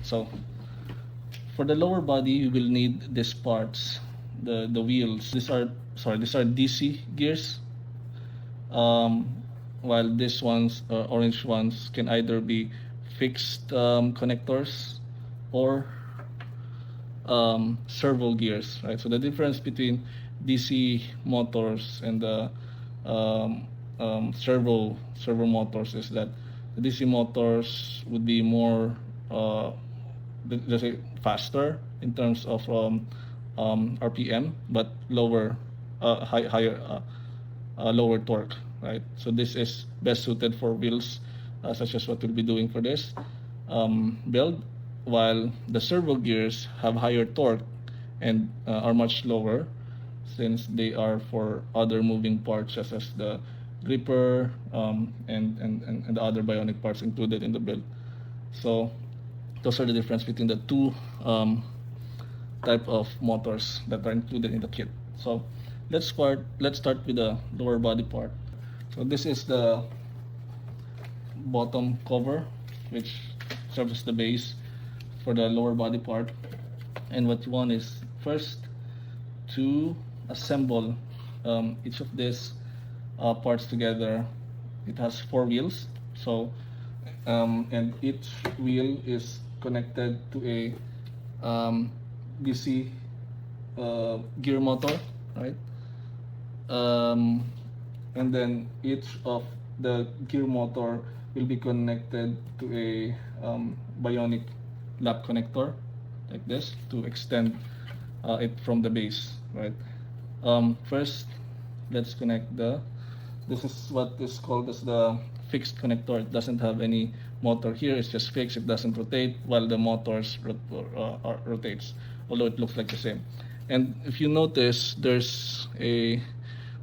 So for the lower body, you will need these parts, the wheels. These are DC gears. While these ones, orange ones, can either be fixed connectors or servo gears, right? So the difference between DC motors and the servo motors is that the DC motors would be more, let's say, faster in terms of RPM, but lower torque, right? So this is best suited for wheels, such as what we'll be doing for this build, while the servo gears have higher torque and are much lower, since they are for other moving parts such as the gripper and the other bionic parts included in the build. So those are the difference between the two type of motors that are included in the kit. So let's start with the lower body part. So this is the bottom cover, which serves as the base for the lower body part. And what you want is first to assemble each of these parts together. It has 4 wheels, so and each wheel is connected to a DC gear motor, right? And then each of the gear motor will be connected to a bionic lap connector, like this, to extend it from the base, right? First, let's connect this is what is called as the fixed connector. It doesn't have any motor here, it's just fixed, it doesn't rotate, while the motors rotates, although it looks like the same. And if you notice, there's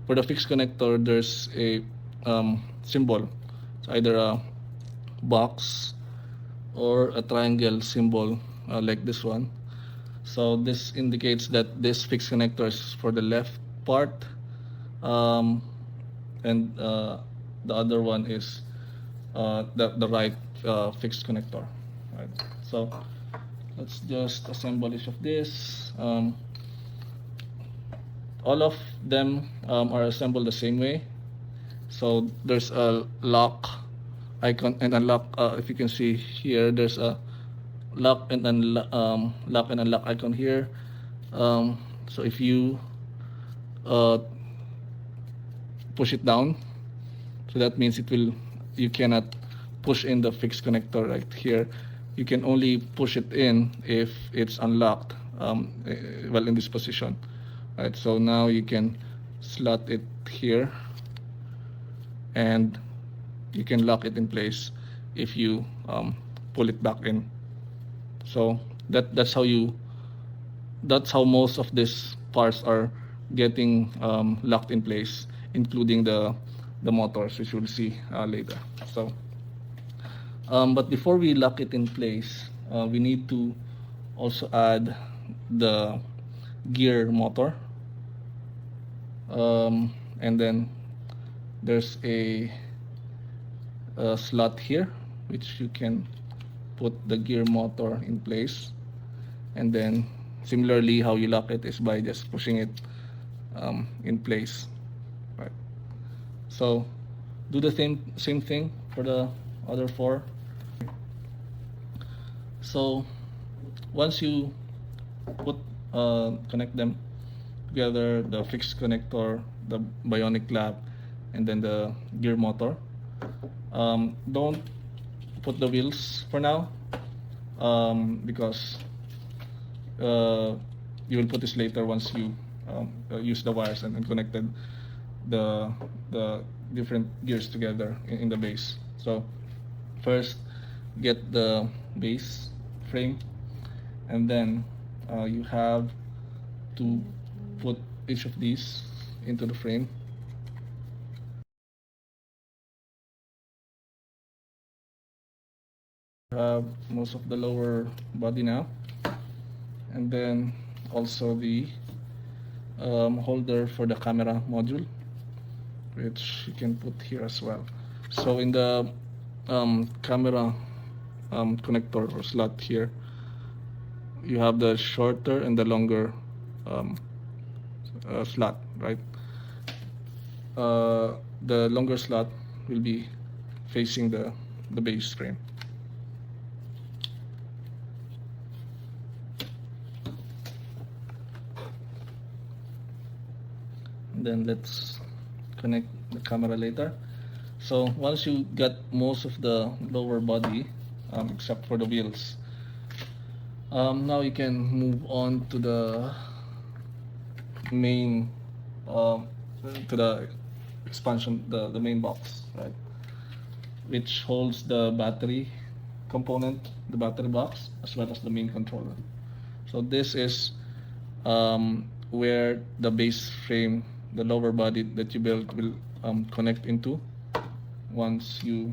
for the fixed connector, there's a symbol. It's either a box or a triangle symbol, like this one. So this indicates that this fixed connector is for the left part, and the other one is the right fixed connector. Right. So let's just assemble each of this. All of them are assembled the same way. So there's a lock icon and unlock. If you can see here, there's a lock and unlock icon here. So if you push it down, so that means you cannot push in the fixed connector right here. You can only push it in if it's unlocked, well, in this position. Right, so now you can slot it here and you can lock it in place if you pull it back in. So that's how most of these parts are getting locked in place, including the motors, which we'll see later. So but before we lock it in place, we need to also add the gear motor, and then there's a slot here which you can put the gear motor in place, and then similarly how you lock it is by just pushing it in place, right? So do the same thing for the other 4. So once you connect them together, the fixed connector, the bionic lap, and then the gear motor, don't put the wheels for now, because you will put this later once you use the wires and connected the different gears together in the base. So first get the base frame, and then you have to put each of these into the frame. Have most of the lower body now, and then also the holder for the camera module, which you can put here as well. So in the camera connector or slot here, you have the shorter and the longer slot, right? The longer slot will be facing the base frame. Then let's connect the camera later. So once you get most of the lower body, except for the wheels, now you can move on to the main, to the expansion, the main box, right, which holds the battery component, the battery box, as well as the main controller. So this is where the base frame, the lower body that you built, will connect into once you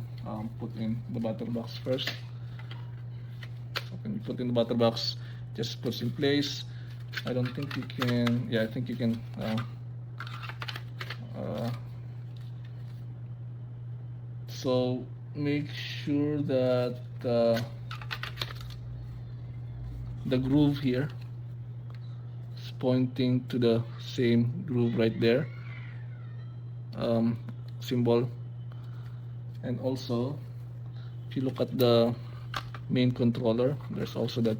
put in the battery box first. So when you put in the battery box, just puts in place. I don't think you can, yeah, I think you can so make sure that the groove here is pointing to the same groove right there, symbol. And also, if you look at the main controller, there's also that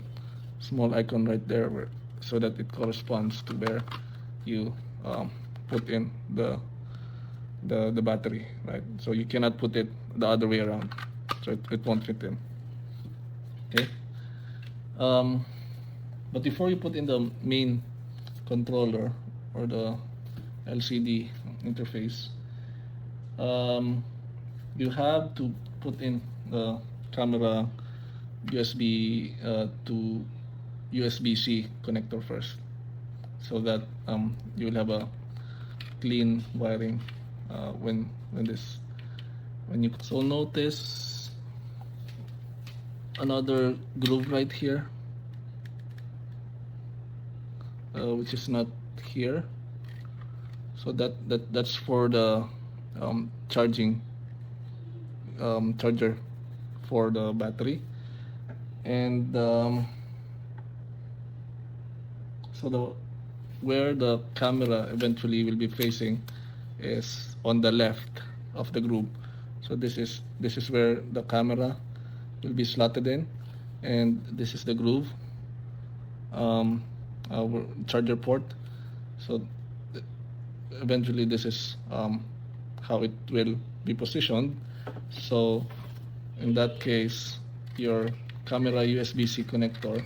small icon right there, so that it corresponds to where you put in the battery, right? So you cannot put it the other way around, so it won't fit in. Okay. But before you put in the main controller or the LCD interface, you have to put in the camera USB to USB-C connector first, so that you will have a clean wiring when you. So notice another groove right here, which is not here. So that's for the charging charger for the battery. And so where the camera eventually will be facing is on the left of the groove. So this is where the camera will be slotted in, and this is the groove, our charger port. So eventually this is how it will be positioned. So in that case, your camera USB-C connector,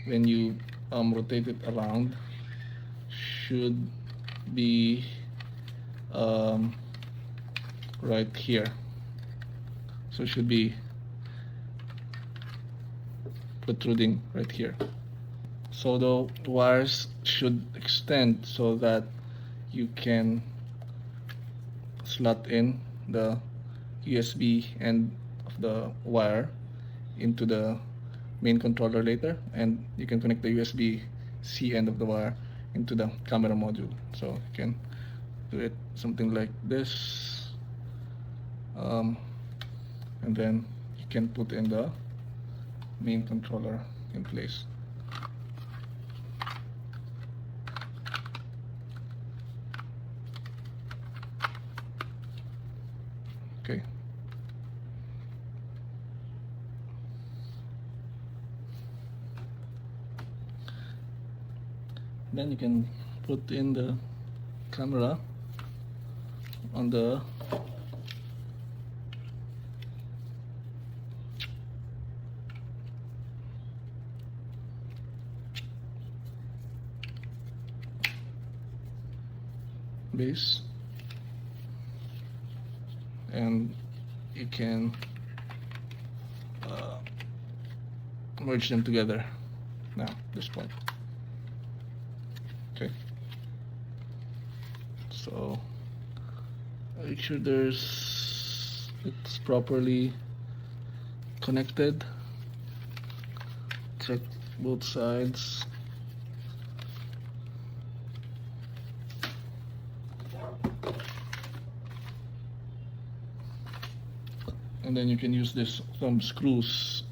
when you rotate it around, should be right here. So it should be protruding right here. So the wires should extend so that you can slot in the USB end of the wire into the main controller later, and you can connect the USB-C end of the wire into the camera module. So you can do it something like this, and then you can put in the main controller in place. Okay. Then you can put in the camera on the base, and you can merge them together now at this point. Okay, so make sure it's properly connected. Check both sides. And then you can use some screws,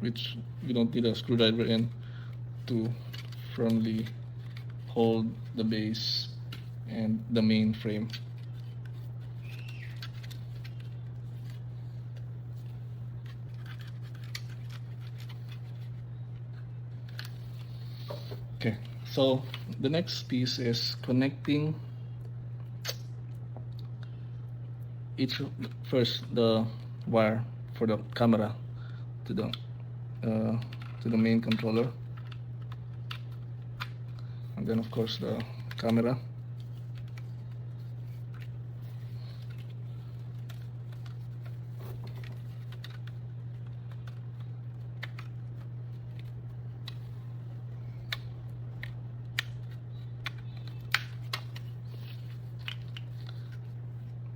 which you don't need a screwdriver in, to firmly hold the base and the main frame. Okay, so the next piece is connecting first the wire for the camera to the main controller, and then of course the camera.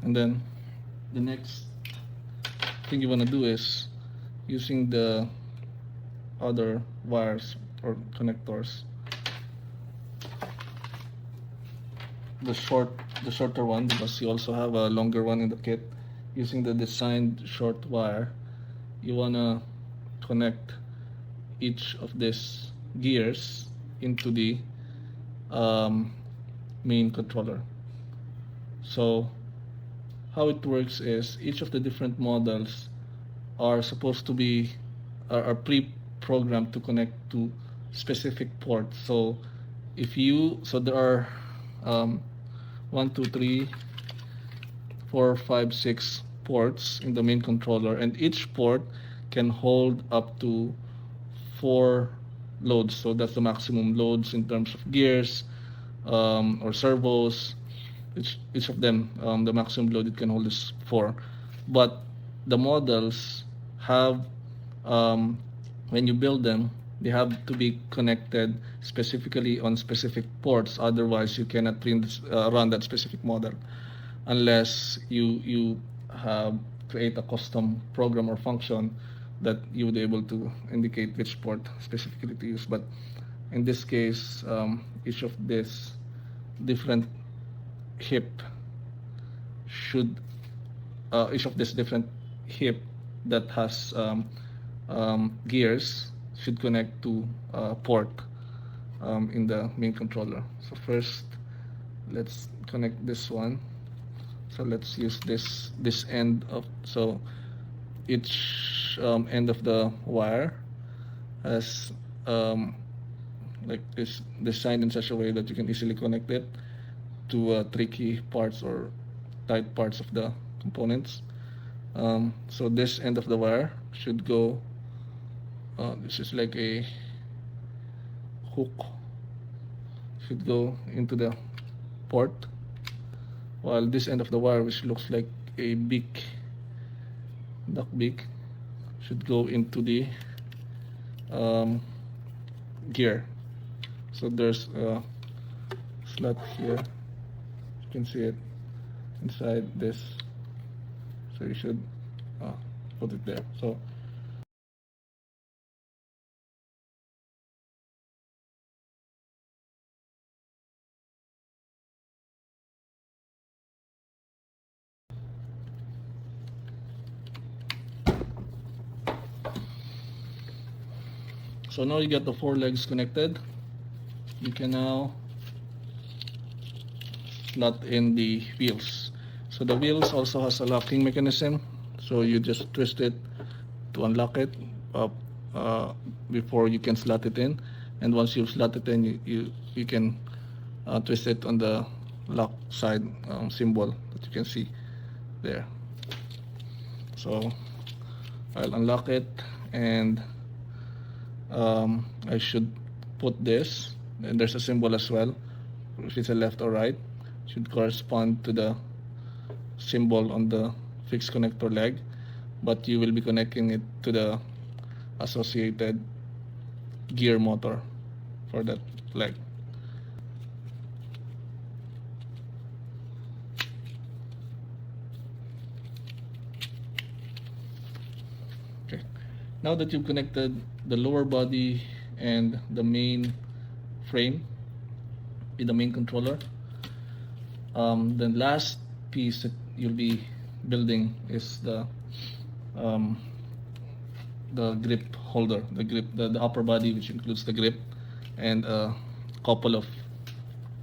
And then the next thing you want to do is using the other wires or connectors, the shorter one, because you also have a longer one in the kit. Using the designed short wire, you want to connect each of these gears into the main controller. So how it works is each of the different models are supposed to be are pre-programmed to connect to specific ports. So there are 1, 2, 3, 4, 5, 6 ports in the main controller, and each port can hold up to 4 loads. So that's the maximum loads in terms of gears or servos. Each of them, the maximum load it can hold is 4. But the models have, when you build them, they have to be connected specifically on specific ports. Otherwise, you cannot run that specific model unless you have create a custom program or function that you would be able to indicate which port specifically to use. But in this case, each of these different hip that has gears should connect to a port in the main controller. So first, let's connect this one. So let's use this end of, so each end of the wire has like is designed in such a way that you can easily connect it to tricky parts or tight parts of the components. So this end of the wire should go, this is like a hook, should go into the port, while this end of the wire, which looks like a beak, duck beak, should go into the gear. So there's a slot here, you can see it inside this, so you should put it there. So now you get the 4 legs connected. You can now slot in the wheels. So the wheels also has a locking mechanism, so you just twist it to unlock it before you can slot it in, and once you've slotted in, you can twist it on the lock side symbol that you can see there. So I'll unlock it, and I should put this, and there's a symbol as well, if it's a left or right, should correspond to the symbol on the fixed connector leg, but you will be connecting it to the associated gear motor for that leg. Okay, now that you've connected the lower body and the main frame with the main controller, the last piece that you'll be building is the grip holder, the upper body, which includes the grip and a couple of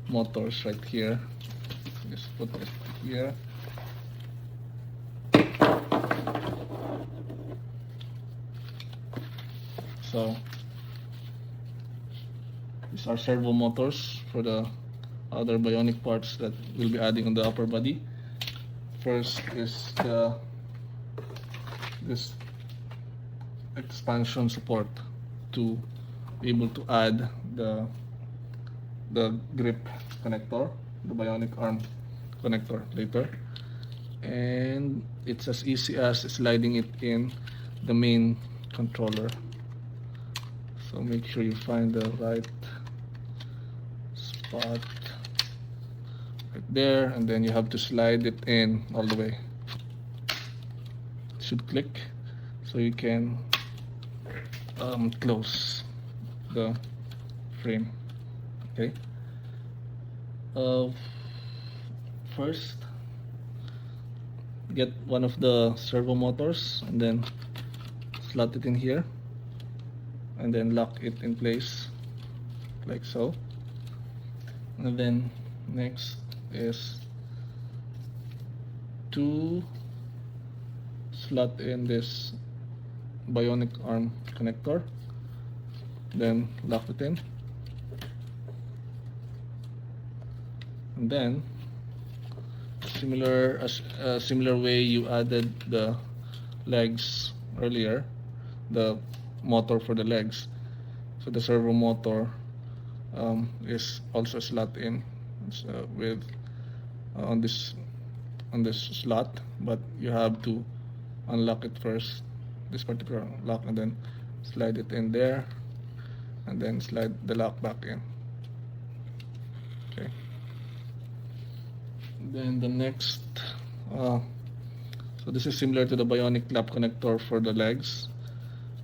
motors right here. Just put it here. So these are servo motors for the other bionic parts that we'll be adding on the upper body. First is this expansion support to be able to add the grip connector, the bionic arm connector later, and it's as easy as sliding it in the main controller. So make sure you find the right spot right there, and then you have to slide it in all the way. It should click so you can close the frame. Okay. First, get one of the servo motors and then slot it in here, and then lock it in place like so. And then next is to slot in this bionic arm connector, then lock it in, and then similar way you added the legs earlier, the motor for the legs. So the servo motor is also slot in with on this slot, but you have to unlock it first, this particular lock, and then slide it in there, and then slide the lock back in. Okay. Then the next, so this is similar to the bionic lap connector for the legs.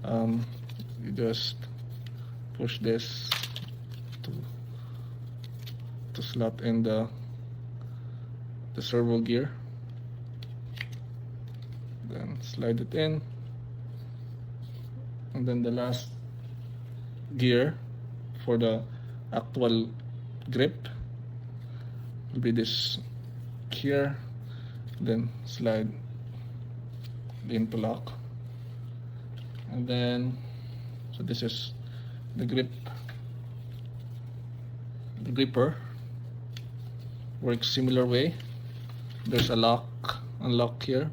You just push this to slot in the servo gear, then slide it in, and then the last gear for the actual grip will be this here, then slide into lock, and then so this is the gripper works similar way. There's a unlock here.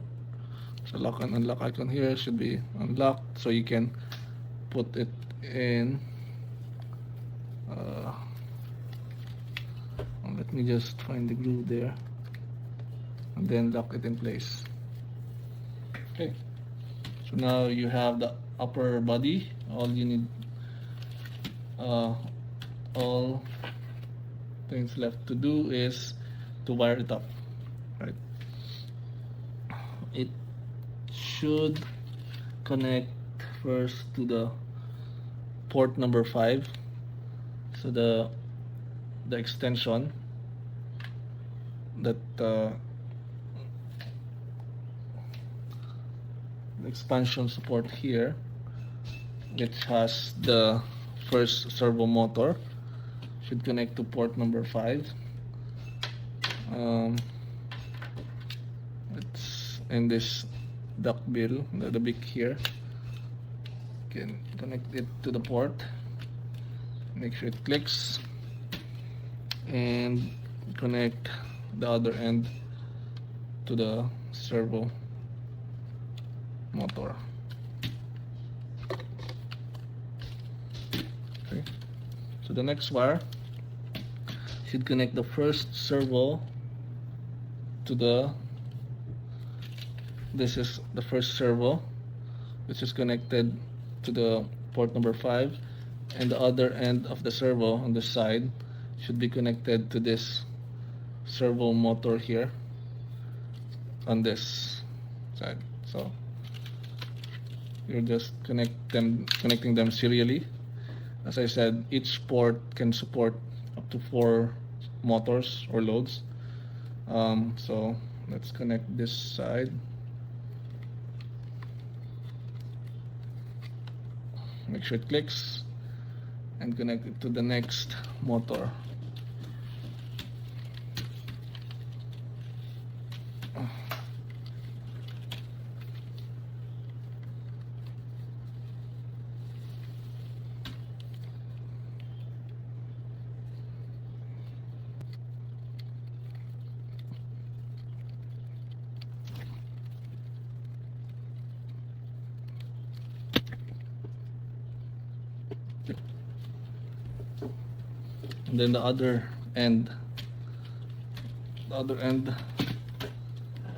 So lock and unlock icon here should be unlocked, so you can put it in. Let me just find the glue there, and then lock it in place. Okay, so now you have the upper body. All you need, all things left to do is to wire it up, right? It should connect first to the port number 5, so the extension that the expansion support here, which has the first servo motor, should connect to port number 5. It's in this duck bill, the beak here. You can connect it to the port, make sure it clicks, and connect the other end to the servo motor. Okay, so the next wire should connect the first servo to this is the first servo, which is connected to the port number 5, and the other end of the servo on the side should be connected to this servo motor here on this side. So you're just connecting them serially. As I said, each port can support up to 4 motors or loads. So let's connect this side. Make sure it clicks, and connect it to the next motor. And then the other end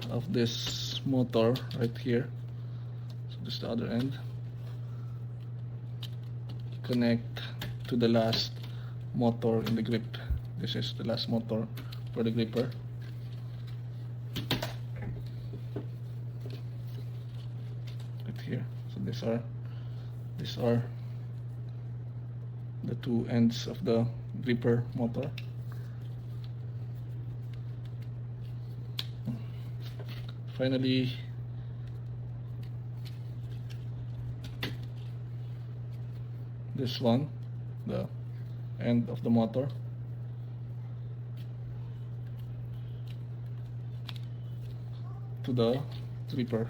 of this motor right here, so this is the other end, connect to the last motor in the grip. This is the last motor for the gripper. Right here. So these are the two ends of the gripper motor. Finally, this one, the end of the motor, to the gripper.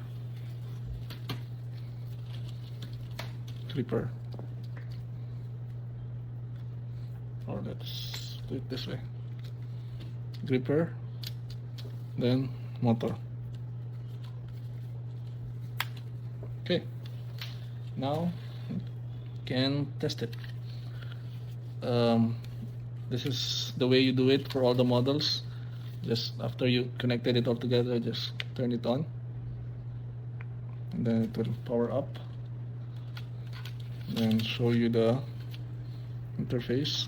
Or let's do it this way: gripper, then motor. Okay, now can test it. This is the way you do it for all the models. Just after you connected it all together, just turn it on, and then it will power up, then show you the interface.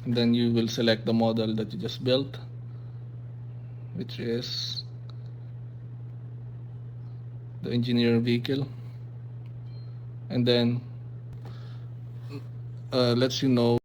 And then you will select the model that you just built, which is the engineer vehicle, and then lets you know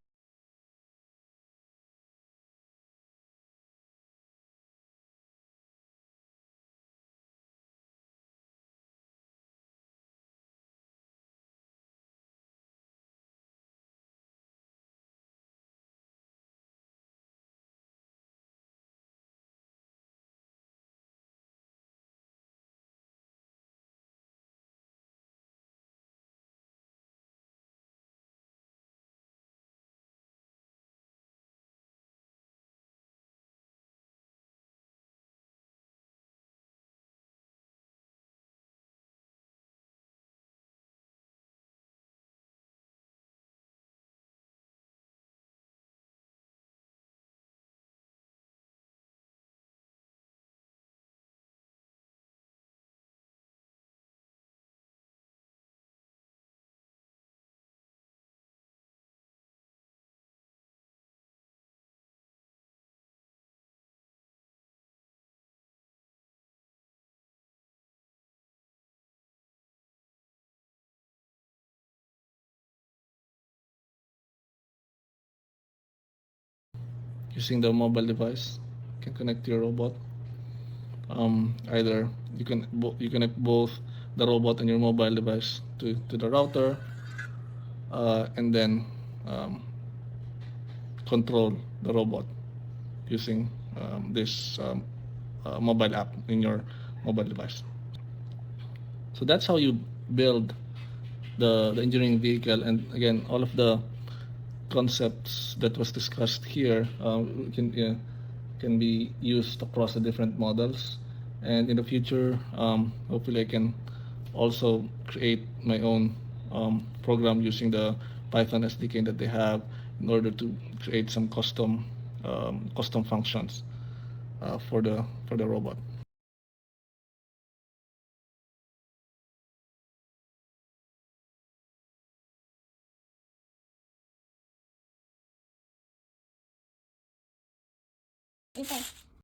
using the mobile device. You can connect to your robot. Either you connect both the robot and your mobile device to the router, and then control the robot using this mobile app in your mobile device. So that's how you build the engineering vehicle. And again, all of the concepts that was discussed here can be used across the different models. And in the future, hopefully I can also create my own program using the Python SDK that they have in order to create some custom functions for the robot. Okay.